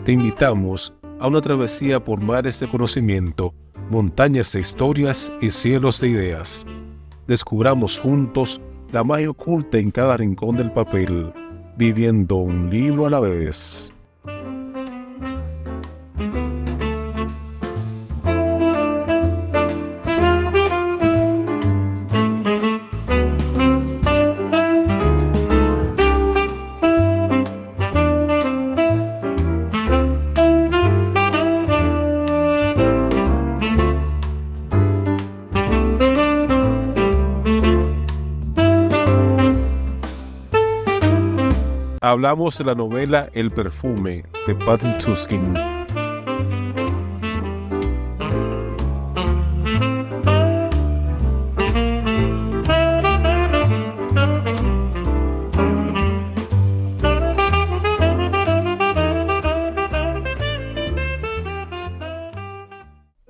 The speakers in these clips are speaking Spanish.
Te invitamos a una travesía por mares de conocimiento, montañas de historias y cielos de ideas. Descubramos juntos la magia oculta en cada rincón del papel, viviendo un libro a la vez. Hablamos de la novela El perfume de Patrick Süskind.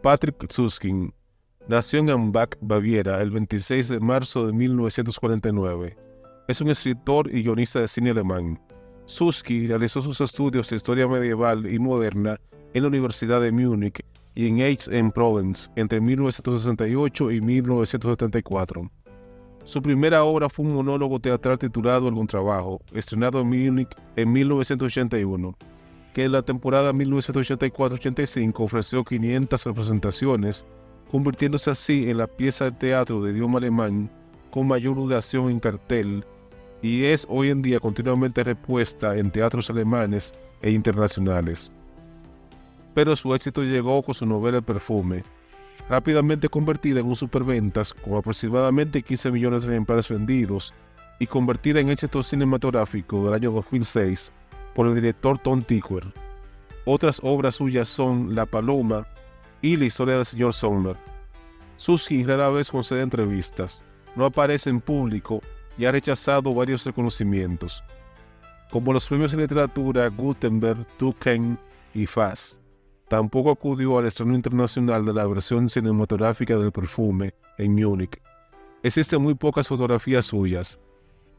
Patrick Süskind nació en Ambach, Baviera, el 26 de marzo de 1949. Es un escritor y guionista de cine alemán. Süskind realizó sus estudios de historia medieval y moderna en la Universidad de Múnich y en Aix-en-Provence entre 1968 y 1974. Su primera obra fue un monólogo teatral titulado Algún trabajo, estrenado en Múnich en 1981, que en la temporada 1984-85 ofreció 500 representaciones, convirtiéndose así en la pieza de teatro de idioma alemán con mayor duración en cartel, y es hoy en día continuamente repuesta en teatros alemanes e internacionales. Pero su éxito llegó con su novela El perfume, rápidamente convertida en un superventas con aproximadamente 15 millones de ejemplares vendidos y convertida en éxito cinematográfico del año 2006 por el director Tom Tykwer. Otras obras suyas son La paloma y La historia del señor Sommer. Süskind rara vez concede entrevistas, no aparece en público y ha rechazado varios reconocimientos, como los premios de literatura Gutenberg, Tuken y FAS. Tampoco acudió al estreno internacional de la versión cinematográfica del perfume en Múnich. Existen muy pocas fotografías suyas,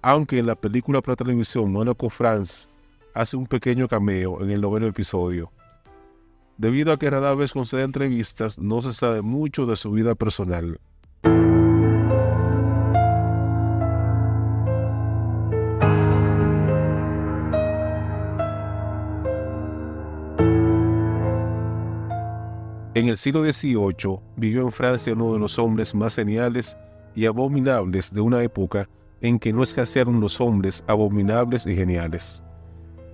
aunque en la película para televisión Monaco France hace un pequeño cameo en el 9º episodio. Debido a que rara vez concede entrevistas, no se sabe mucho de su vida personal. En el siglo XVIII vivió en Francia uno de los hombres más geniales y abominables de una época en que no escasearon los hombres abominables y geniales.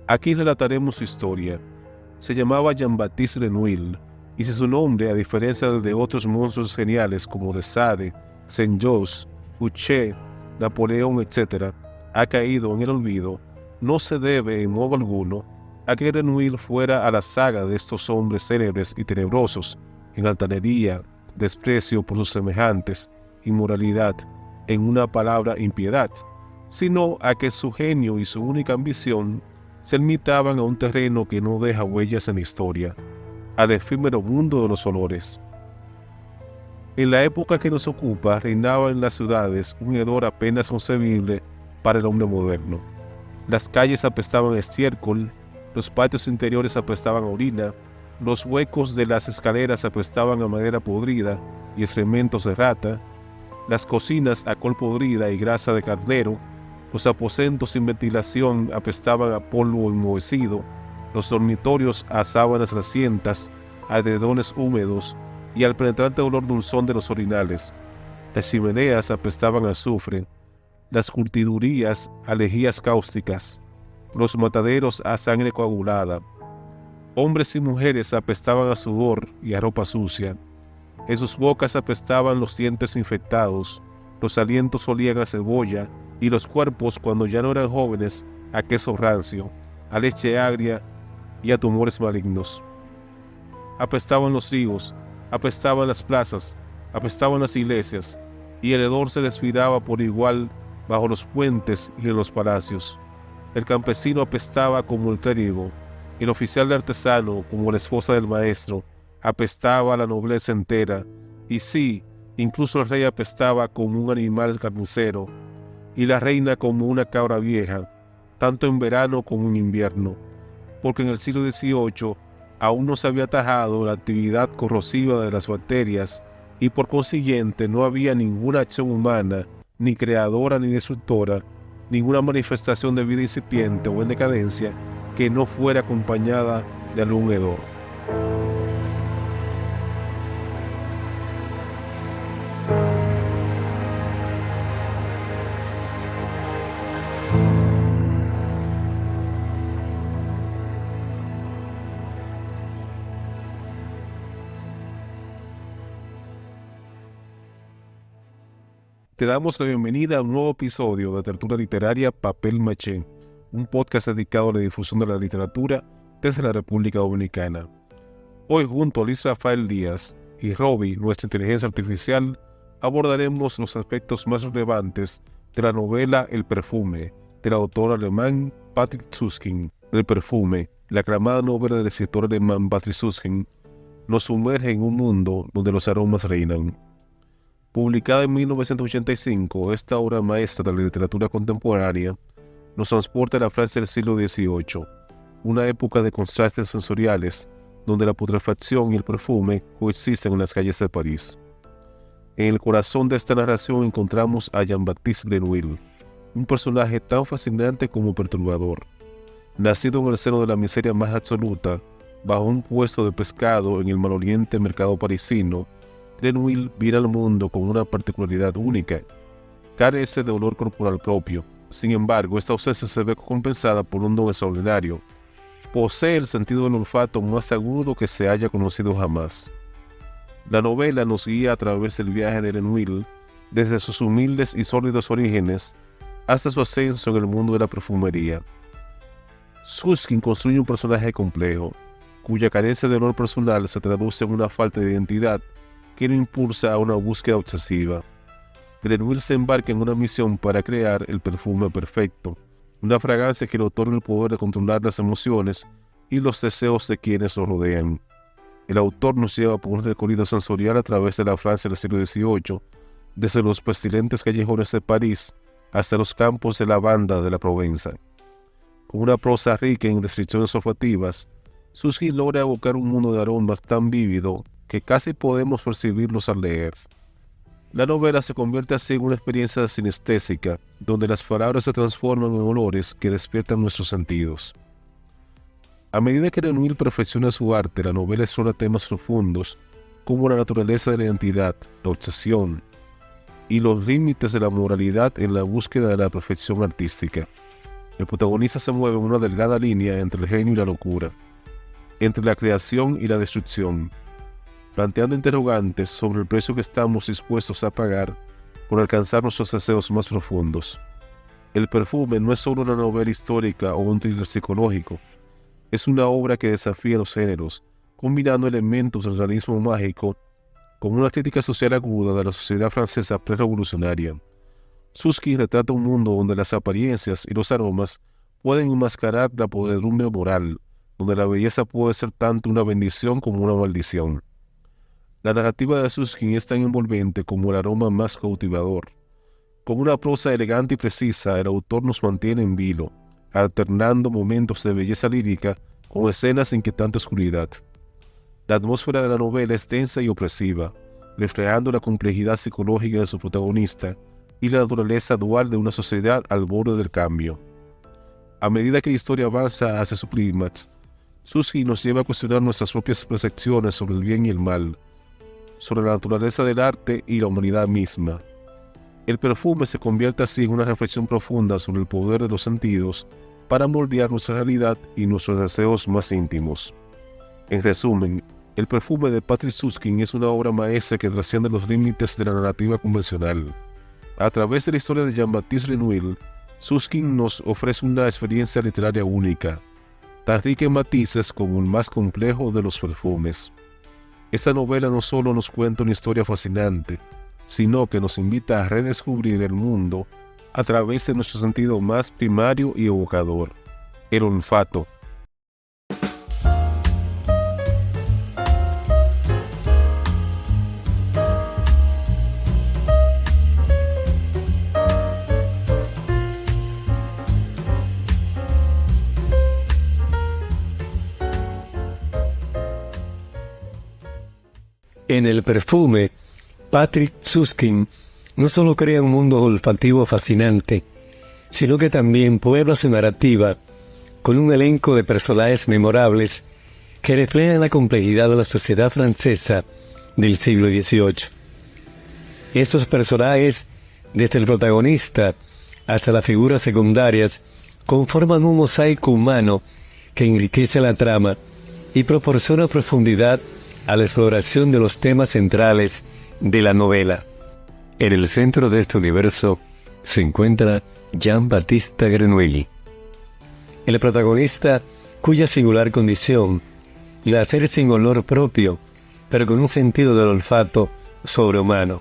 Aquí relataremos su historia. Se llamaba Jean-Baptiste Renouil, y si su nombre, a diferencia del de otros monstruos geniales como de Sade, Saint-Just, Fouché, Napoleón, etc., ha caído en el olvido, no se debe en modo alguno a que Renouil fuera a la saga de estos hombres célebres y tenebrosos en altanería, desprecio por sus semejantes, inmoralidad, en una palabra impiedad, sino a que su genio y su única ambición se limitaban a un terreno que no deja huellas en la historia, al efímero mundo de los olores. En la época que nos ocupa reinaba en las ciudades un hedor apenas concebible para el hombre moderno. Las calles apestaban a estiércol, los patios interiores apestaban a orina, los huecos de las escaleras apestaban a madera podrida y excrementos de rata, las cocinas a col podrida y grasa de carnero, los aposentos sin ventilación apestaban a polvo enmohecido, los dormitorios a sábanas grasientas, a edredones húmedos y al penetrante olor dulzón de los orinales. Las chimeneas apestaban a azufre, las curtidurías a lejías cáusticas, los mataderos a sangre coagulada. Hombres y mujeres apestaban a sudor y a ropa sucia. En sus bocas apestaban los dientes infectados, los alientos olían a cebolla, y los cuerpos, cuando ya no eran jóvenes, a queso rancio, a leche agria y a tumores malignos. Apestaban los ríos, apestaban las plazas, apestaban las iglesias, y el hedor se respiraba por igual bajo los puentes y en los palacios. El campesino apestaba como el clérigo, el oficial de artesano como la esposa del maestro, apestaba a la nobleza entera, y sí, incluso el rey apestaba como un animal carnicero, y la reina como una cabra vieja, tanto en verano como en invierno. porque en el siglo XVIII aún no se había atajado la actividad corrosiva de las bacterias y por consiguiente no había ninguna acción humana, ni creadora ni destructora, ninguna manifestación de vida incipiente o en decadencia que no fuera acompañada de algún hedor. Te damos la bienvenida a un nuevo episodio de Tertulia Literaria Papel Maché, un podcast dedicado a la difusión de la literatura desde la República Dominicana. Hoy, junto a Luis Rafael Díaz y Robbie, nuestra inteligencia artificial, abordaremos los aspectos más relevantes de la novela El perfume, del autor alemán Patrick Süskind. El perfume, la aclamada novela del escritor alemán Patrick Süskind, nos sumerge en un mundo donde los aromas reinan. Publicada en 1985, esta obra maestra de la literatura contemporánea nos transporta a la Francia del siglo XVIII, una época de contrastes sensoriales donde la putrefacción y el perfume coexisten en las calles de París. En el corazón de esta narración encontramos a Jean-Baptiste Grenouille, un personaje tan fascinante como perturbador. Nacido en el seno de la miseria más absoluta, bajo un puesto de pescado en el maloliente mercado parisino, Grenouille viene al mundo con una particularidad única. Carece de olor corporal propio. Sin embargo, esta ausencia se ve compensada por un don extraordinario. Posee el sentido del olfato más agudo que se haya conocido jamás. La novela nos guía a través del viaje de Grenouille, desde sus humildes y sórdidos orígenes hasta su ascenso en el mundo de la perfumería. Süskind construye un personaje complejo, cuya carencia de olor personal se traduce en una falta de identidad que lo impulsa a una búsqueda obsesiva. Grenouille se embarca en una misión para crear el perfume perfecto, una fragancia que le otorga el poder de controlar las emociones y los deseos de quienes lo rodean. El autor nos lleva por un recorrido sensorial a través de la Francia del siglo XVIII, desde los pestilentes callejones de París hasta los campos de lavanda de la Provenza. Con una prosa rica en descripciones olfativas, Süskind logra evocar un mundo de aromas tan vívido que casi podemos percibirlos al leer. La novela se convierte así en una experiencia sinestésica, donde las palabras se transforman en olores que despiertan nuestros sentidos. A medida que Grenouille perfecciona su arte, la novela explora temas profundos como la naturaleza de la identidad, la obsesión y los límites de la moralidad en la búsqueda de la perfección artística. El protagonista se mueve en una delgada línea entre el genio y la locura, entre la creación y la destrucción, planteando interrogantes sobre el precio que estamos dispuestos a pagar por alcanzar nuestros deseos más profundos. El perfume no es solo una novela histórica o un thriller psicológico, es una obra que desafía los géneros, combinando elementos del realismo mágico con una crítica social aguda de la sociedad francesa prerevolucionaria. Süskind retrata un mundo donde las apariencias y los aromas pueden enmascarar la podredumbre moral, donde la belleza puede ser tanto una bendición como una maldición. La narrativa de Süskind es tan envolvente como el aroma más cautivador. Con una prosa elegante y precisa, el autor nos mantiene en vilo, alternando momentos de belleza lírica con escenas de inquietante oscuridad. La atmósfera de la novela es densa y opresiva, reflejando la complejidad psicológica de su protagonista y la naturaleza dual de una sociedad al borde del cambio. A medida que la historia avanza hacia su clímax, Süskind nos lleva a cuestionar nuestras propias percepciones sobre el bien y el mal, sobre la naturaleza del arte y la humanidad misma. El perfume se convierte así en una reflexión profunda sobre el poder de los sentidos para moldear nuestra realidad y nuestros deseos más íntimos. En resumen, El perfume de Patrick Süskind es una obra maestra que trasciende los límites de la narrativa convencional. A través de la historia de Jean-Baptiste Grenouille, Süskind nos ofrece una experiencia literaria única, tan rica en matices como el más complejo de los perfumes. Esta novela no solo nos cuenta una historia fascinante, sino que nos invita a redescubrir el mundo a través de nuestro sentido más primario y evocador, el olfato. En el perfume, Patrick Süskind no solo crea un mundo olfativo fascinante, sino que también puebla su narrativa con un elenco de personajes memorables que reflejan la complejidad de la sociedad francesa del siglo XVIII. Estos personajes, desde el protagonista hasta las figuras secundarias, conforman un mosaico humano que enriquece la trama y proporciona profundidad a la exploración de los temas centrales de la novela. En el centro de este universo se encuentra Jean-Baptiste Grenouille, el protagonista cuya singular condición, nacer sin olor propio, pero con un sentido del olfato sobrehumano,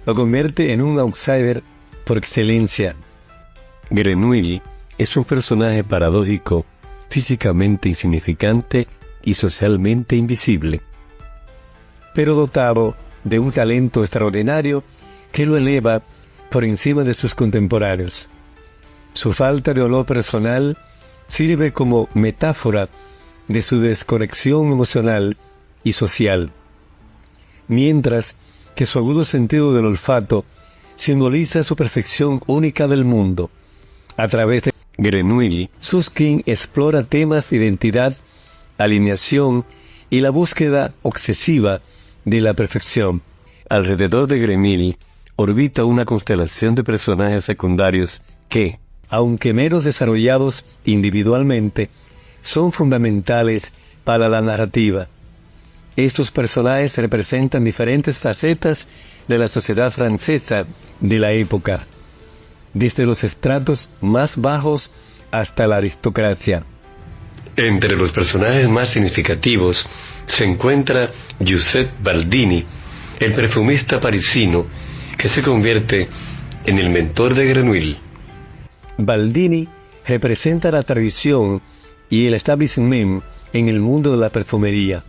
lo convierte en un outsider por excelencia. Grenouille es un personaje paradójico, físicamente insignificante y socialmente invisible, pero dotado de un talento extraordinario que lo eleva por encima de sus contemporáneos. Su falta de olor personal sirve como metáfora de su desconexión emocional y social, mientras que su agudo sentido del olfato simboliza su percepción única del mundo. A través de Grenouille, Süskind explora temas de identidad, alineación y la búsqueda obsesiva de la perfección. Alrededor de Grenouille orbita una constelación de personajes secundarios que, aunque menos desarrollados individualmente, son fundamentales para la narrativa. Estos personajes representan diferentes facetas de la sociedad francesa de la época, desde los estratos más bajos hasta la aristocracia. Entre los personajes más significativos se encuentra Giuseppe Baldini, el perfumista parisino que se convierte en el mentor de Grenouille. Baldini representa la tradición y el establishment en el mundo de la perfumería.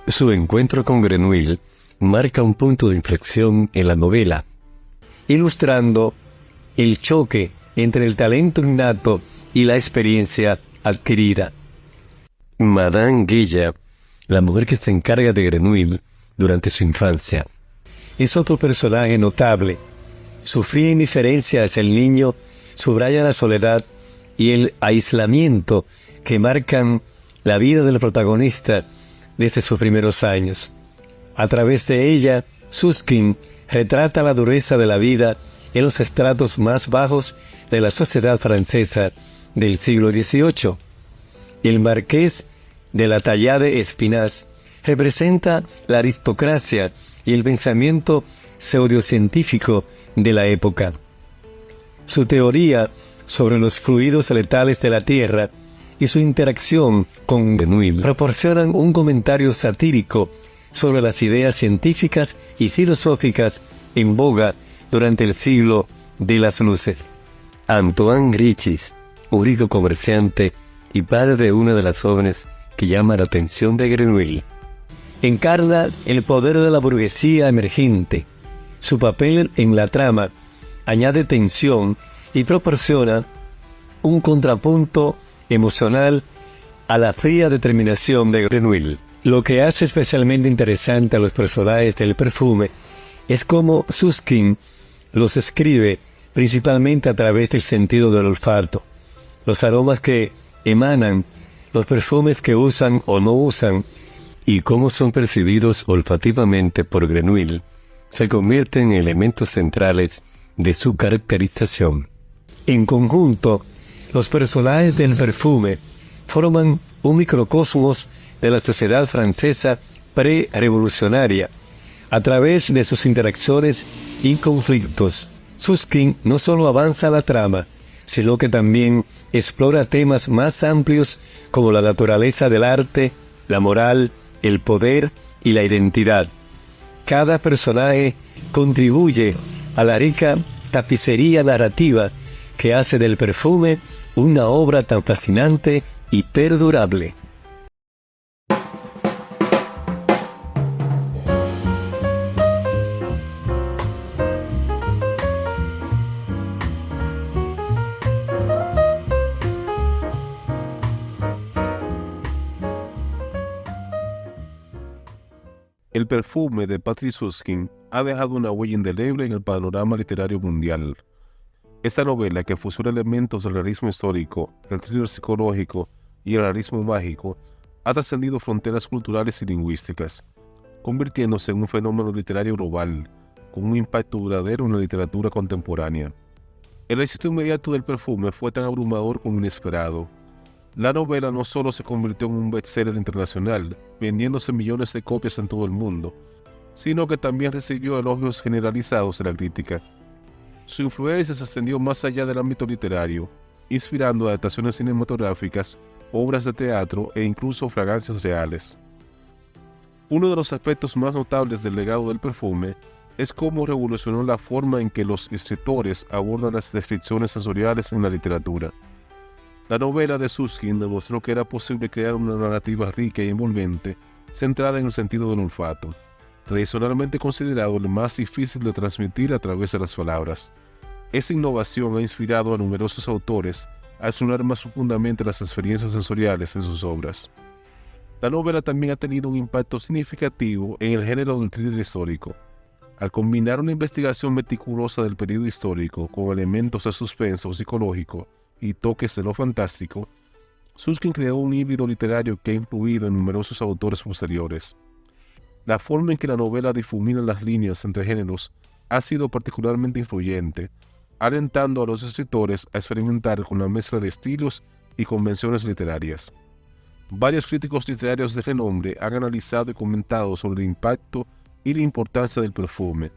Su encuentro con Grenouille marca un punto de inflexión en la novela, ilustrando el choque entre el talento innato y la experiencia adquirida. Madame Guilla, la mujer que se encarga de Grenouille durante su infancia, es otro personaje notable. Su fría indiferencia hacia el niño subraya la soledad y el aislamiento que marcan la vida del protagonista desde sus primeros años. A través de ella, Süskind retrata la dureza de la vida en los estratos más bajos de la sociedad francesa del siglo XVIII. El marqués de la Tallade Espinasse representa la aristocracia y el pensamiento pseudocientífico de la época. Su teoría sobre los fluidos letales de la Tierra y su interacción con Grenouille proporcionan un comentario satírico sobre las ideas científicas y filosóficas en boga durante el siglo de las luces. Antoine Riches, un rico comerciante y padre de una de las jóvenes que llama la atención de Grenouille, encarna el poder de la burguesía emergente. Su papel en la trama añade tensión y proporciona un contrapunto emocional a la fría determinación de Grenouille. Lo que hace especialmente interesante a los personajes del perfume es cómo Süskind los escribe principalmente a través del sentido del olfato. Los aromas que emanan, los perfumes que usan o no usan, y cómo son percibidos olfativamente por Grenouille, se convierten en elementos centrales de su caracterización. En conjunto, los personajes del perfume forman un microcosmos de la sociedad francesa pre-revolucionaria. A través de sus interacciones y conflictos, Süskind no solo avanza la trama, sino que también explora temas más amplios como la naturaleza del arte, la moral, el poder y la identidad. Cada personaje contribuye a la rica tapicería narrativa que hace del perfume una obra tan fascinante y perdurable. El perfume de Patrick Süskind ha dejado una huella indeleble en el panorama literario mundial. Esta novela, que fusiona elementos del realismo histórico, el thriller psicológico y el realismo mágico, ha trascendido fronteras culturales y lingüísticas, convirtiéndose en un fenómeno literario global, con un impacto duradero en la literatura contemporánea. El éxito inmediato del perfume fue tan abrumador como inesperado. La novela no solo se convirtió en un bestseller internacional, vendiéndose millones de copias en todo el mundo, sino que también recibió elogios generalizados de la crítica. Su influencia se extendió más allá del ámbito literario, inspirando adaptaciones cinematográficas, obras de teatro e incluso fragancias reales. Uno de los aspectos más notables del legado del perfume es cómo revolucionó la forma en que los escritores abordan las descripciones sensoriales en la literatura. La novela de Süskind demostró que era posible crear una narrativa rica y envolvente, centrada en el sentido del olfato, tradicionalmente considerado el más difícil de transmitir a través de las palabras. Esta innovación ha inspirado a numerosos autores a explorar más profundamente las experiencias sensoriales en sus obras. La novela también ha tenido un impacto significativo en el género del thriller histórico. Al combinar una investigación meticulosa del periodo histórico con elementos de suspenso psicológico y toques de lo fantástico, Süskind creó un híbrido literario que ha influido en numerosos autores posteriores. La forma en que la novela difumina las líneas entre géneros ha sido particularmente influyente, alentando a los escritores a experimentar con la mezcla de estilos y convenciones literarias. Varios críticos literarios de renombre han analizado y comentado sobre el impacto y la importancia del perfume.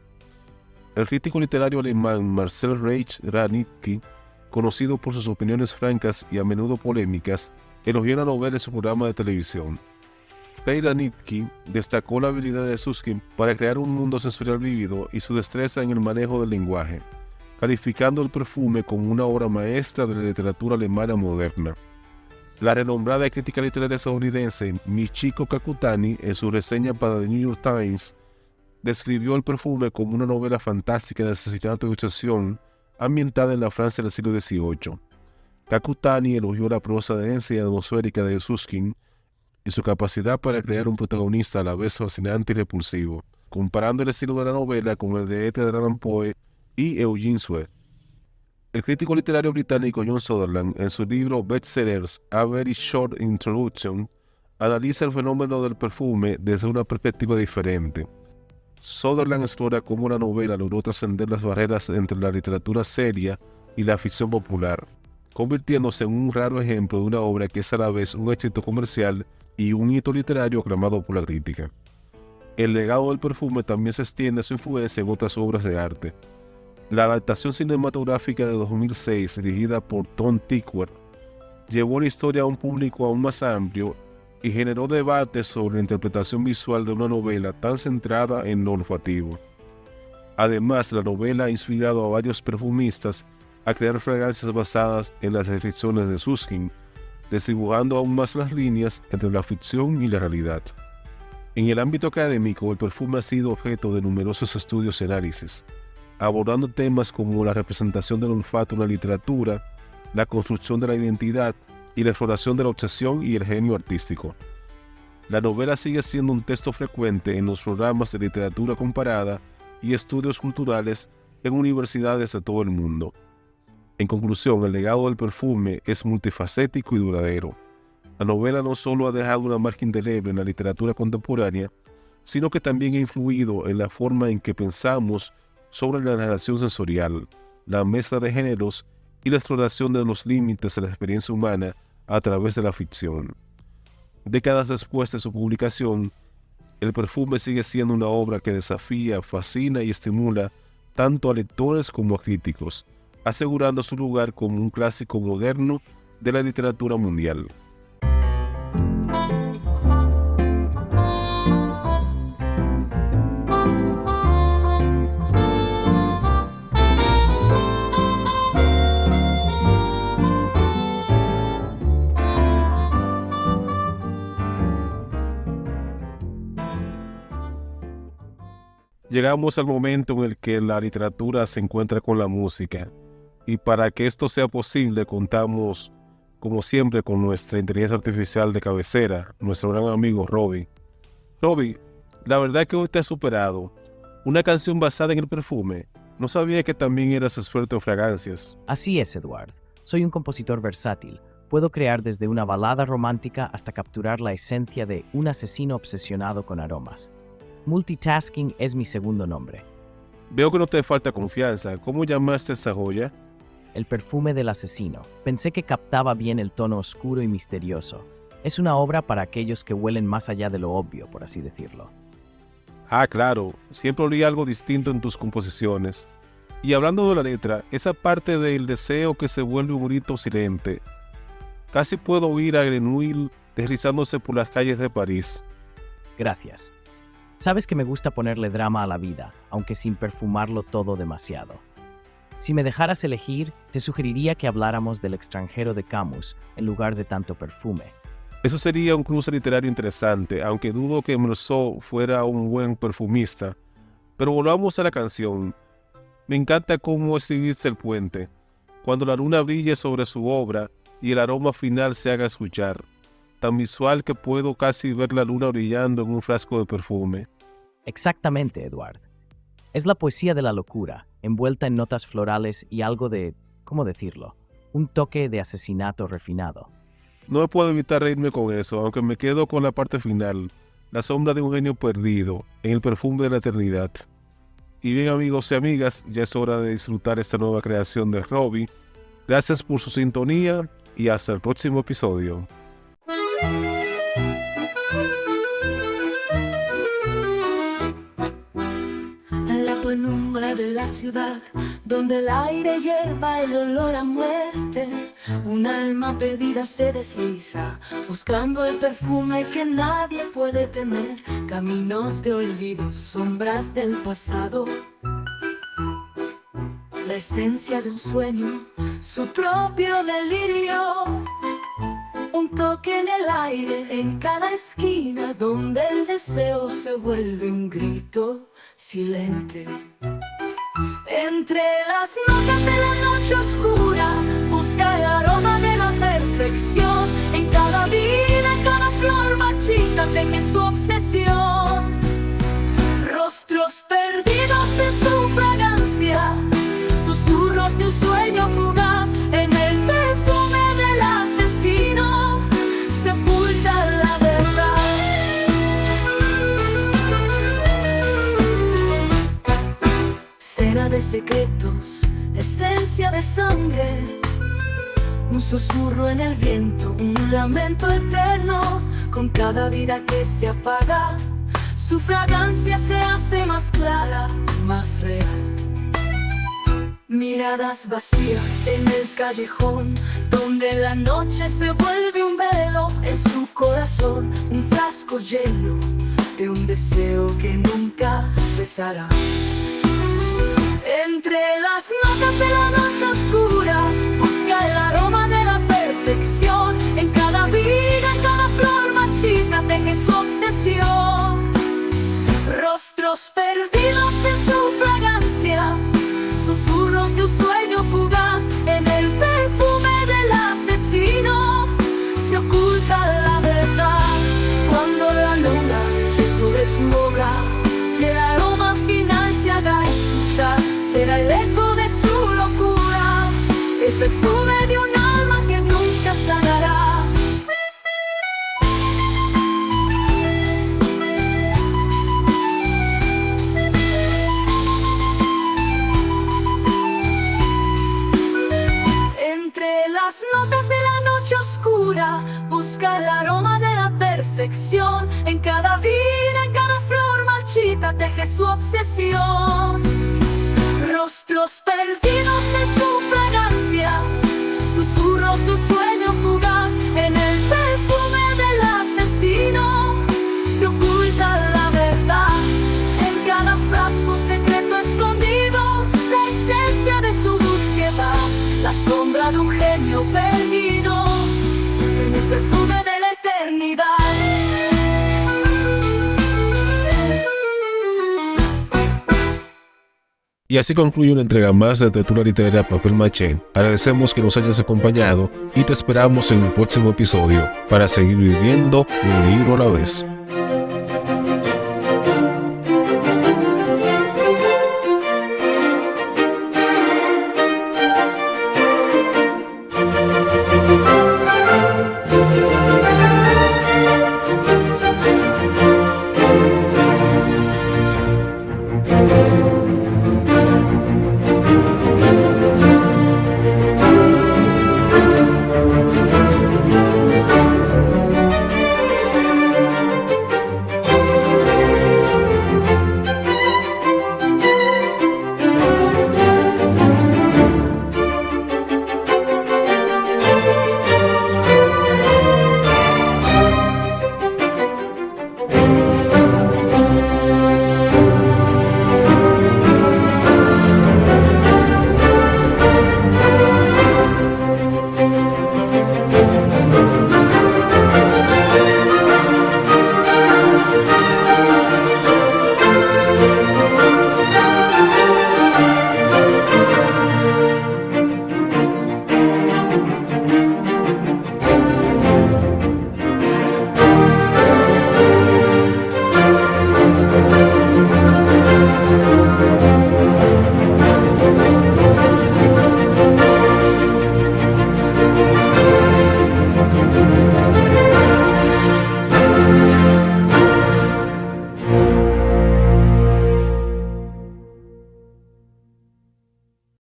El crítico literario alemán Marcel Reich-Ranitzky, conocido por sus opiniones francas y a menudo polémicas, elogió la novela en su programa de televisión. Reich-Ranitzky destacó la habilidad de Süskind para crear un mundo sensorial vívido y su destreza en el manejo del lenguaje, calificando el perfume como una obra maestra de la literatura alemana moderna. La renombrada crítica literaria estadounidense Michiko Kakutani, en su reseña para The New York Times, describió el perfume como una novela fantástica de asesinato y obsesión ambientada en la Francia del siglo XVIII. Kakutani elogió la prosa densa y atmosférica de Süskind y su capacidad para crear un protagonista a la vez fascinante y repulsivo, comparando el estilo de la novela con el de Edgar Allan Poe y Eugene Sue. El crítico literario británico John Sutherland, en su libro Bestsellers, A Very Short Introduction, analiza el fenómeno del perfume desde una perspectiva diferente. Sutherland explora cómo la novela logró trascender las barreras entre la literatura seria y la ficción popular, convirtiéndose en un raro ejemplo de una obra que es a la vez un éxito comercial y un hito literario aclamado por la crítica. El legado del perfume también se extiende a su influencia en otras obras de arte. La adaptación cinematográfica de 2006, dirigida por Tom Tykwer, llevó la historia a un público aún más amplio y generó debates sobre la interpretación visual de una novela tan centrada en lo olfativo. Además, la novela ha inspirado a varios perfumistas a crear fragancias basadas en las descripciones de Süskind, desdibujando aún más las líneas entre la ficción y la realidad. En el ámbito académico, el perfume ha sido objeto de numerosos estudios y análisis, abordando temas como la representación del olfato en la literatura, la construcción de la identidad y la exploración de la obsesión y el genio artístico. La novela sigue siendo un texto frecuente en los programas de literatura comparada y estudios culturales en universidades de todo el mundo. En conclusión, el legado del perfume es multifacético y duradero. La novela no solo ha dejado una marca indeleble en la literatura contemporánea, sino que también ha influido en la forma en que pensamos sobre la narración sensorial, la mezcla de géneros y la exploración de los límites de la experiencia humana a través de la ficción. Décadas después de su publicación, el perfume sigue siendo una obra que desafía, fascina y estimula tanto a lectores como a críticos, asegurando su lugar como un clásico moderno de la literatura mundial. Llegamos al momento en el que la literatura se encuentra con la música, y para que esto sea posible contamos, como siempre, con nuestra inteligencia artificial de cabecera, nuestro gran amigo Robbie. Robbie, La verdad que hoy te has superado. Una canción basada en el perfume. No sabía que también eras experto en fragancias. Así es, Edward. Soy un compositor versátil. Puedo crear desde una balada romántica hasta capturar la esencia de un asesino obsesionado con aromas. Multitasking es mi segundo nombre. Veo que no te falta confianza. ¿Cómo llamaste esa joya? El perfume del asesino. Pensé que captaba bien el tono oscuro y misterioso. Es una obra para aquellos que huelen más allá de lo obvio, por así decirlo. Ah, claro. Siempre olí algo distinto en tus composiciones. Y hablando de la letra, esa parte del deseo que se vuelve un grito silente. Casi puedo oír a Grenouille deslizándose por las calles de París. Gracias. Sabes que me gusta ponerle drama a la vida, aunque sin perfumarlo todo demasiado. Si me dejaras elegir, te sugeriría que habláramos del extranjero de Camus en lugar de tanto perfume. Eso sería un cruce literario interesante, aunque dudo que Meursault fuera un buen perfumista. Pero volvamos a la canción. Me encanta cómo escribiste el puente, cuando la luna brille sobre su obra y el aroma final se haga escuchar. Tan visual que puedo casi ver la luna brillando en un frasco de perfume. Exactamente, Edward. Es la poesía de la locura, envuelta en notas florales y algo de, ¿cómo decirlo? Un toque de asesinato refinado. No me puedo evitar reírme con eso, aunque me quedo con la parte final, la sombra de un genio perdido, en el perfume de la eternidad. Y bien, amigos y amigas, ya es hora de disfrutar esta nueva creación de Robbie. Gracias por su sintonía y hasta el próximo episodio. La penumbra de la ciudad, donde el aire lleva el olor a muerte, un alma perdida se desliza, buscando el perfume que nadie puede tener. Caminos de olvido, sombras del pasado, la esencia de un sueño, su propio delirio. Un toque en el aire, en cada esquina, donde el deseo se vuelve un grito silente. Entre las notas de la noche oscura, busca el aroma de la perfección. En cada vida, en cada flor marchita, teje su obsesión. Rostros perdidos en su fragancia, susurros de un sueño fugaz. En el perfume del asesino se oculta la verdad. Cena de secretos, esencia de sangre, un susurro en el viento, un lamento eterno. Con cada vida que se apaga, su fragancia se hace más clara, más real. Miradas vacías en el callejón, donde la noche se vuelve un velo. En su corazón, un frasco lleno de un deseo que nunca cesará. Entre las notas de la noche oscura, busca el aroma de la perfección. En cada vida, en cada flor marchita, teje su obsesión. Rostros perdidos en su fragancia, susurros de un sueño fugaz. En el perfume del asesino se oculta la verdad. Cuando la luna brille sobre su obra y el aroma final se haga escuchar, será el eco de su locura, el perfume de un alma que nunca sanará. Entre las notas de la noche oscura, busca el aroma de la perfección. En cada vida, en cada flor marchita, teje su obsesión. Rostros perdidos en su fragancia, susurros de un sueño fugaz. En el perfume del asesino se oculta la verdad. En cada frasco secreto escondido, la esencia de su búsqueda, la sombra de un genio perdido en el perfume de la eternidad. Y así concluye una entrega más de Tertulia Literaria Papel Maché. Agradecemos que nos hayas acompañado y te esperamos en el próximo episodio para seguir viviendo un libro a la vez.